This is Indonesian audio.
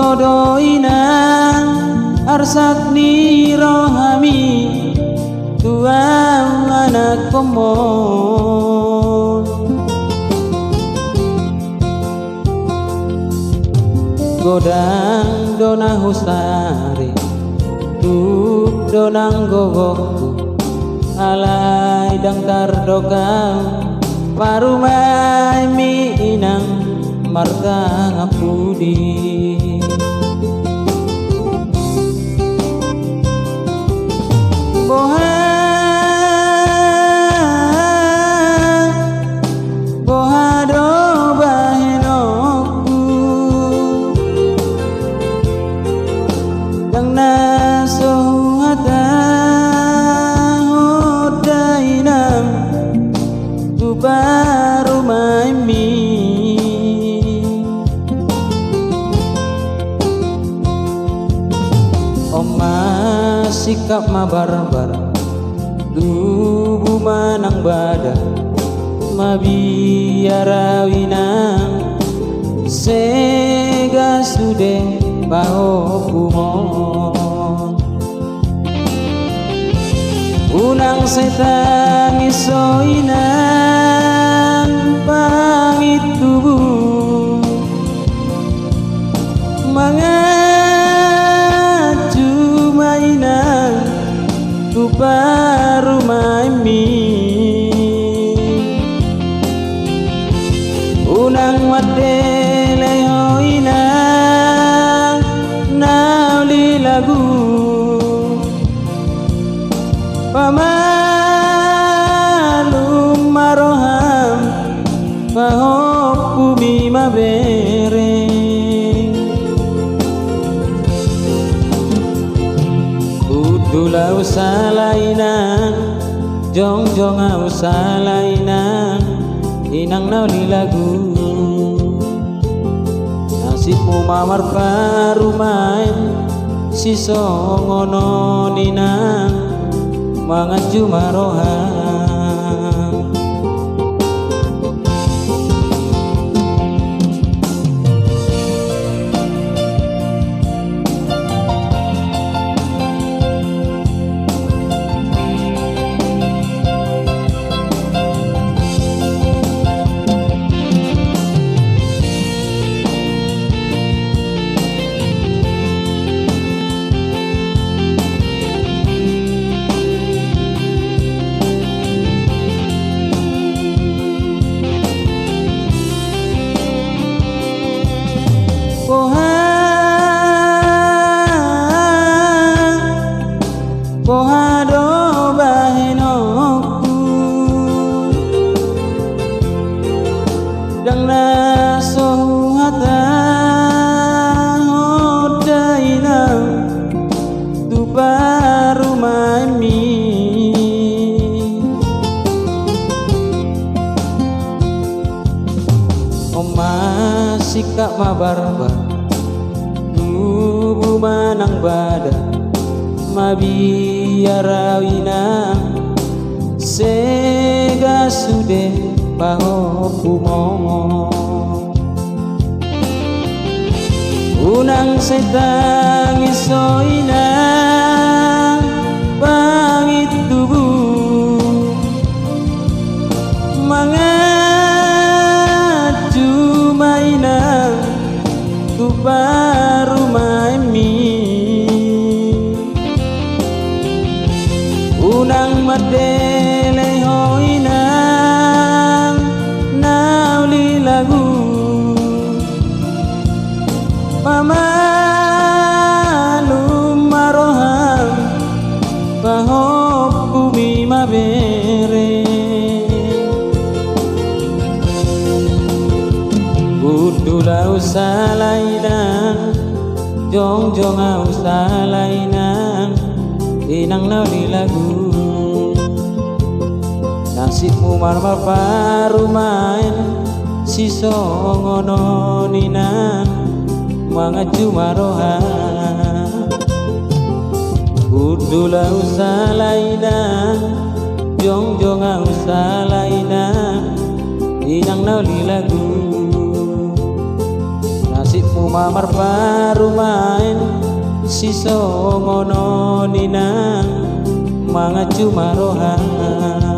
jodoina arsak ni rohami tua anak komon godang dona husari duk donang gogokku alai dang tardokang parumai mi inang marga ngapudi boha do bahenoku dang naso hata hodainam tu baru maimi oma sikap mabarbar dubu manang badan mabiarawinang sega sude pahokumon unang setang isoinan pangit tubuh mangaju mainan tu baru maimi unang wadele hoinang nauli lagu pamalum maroham pahop bumi mabereng udula usalainan jongjong usalainan inang nauli lagu nasibmu mamar parumain siso ngono ninang mangaju maroham boha do bahenoku dang naso hata hodainam tu baru maimi oma sikap mabarbar tubuh manang badan mabiarawinang sega sude pahokumon unang setang isoinang pangit tubuh mangaju mainang tu baru maimi unang madele hoinang nauli lagu pamalum maroham pahop bumi mabereng udula usalainan jongjong usalainan inang nauli lagu nasibmu marmar parumain siso ngono ninang mangaju maroham udula usalainan jongjong usalainan inang nauli lagu nasibmu mamar parumain siso ngono ninang mga cumarohan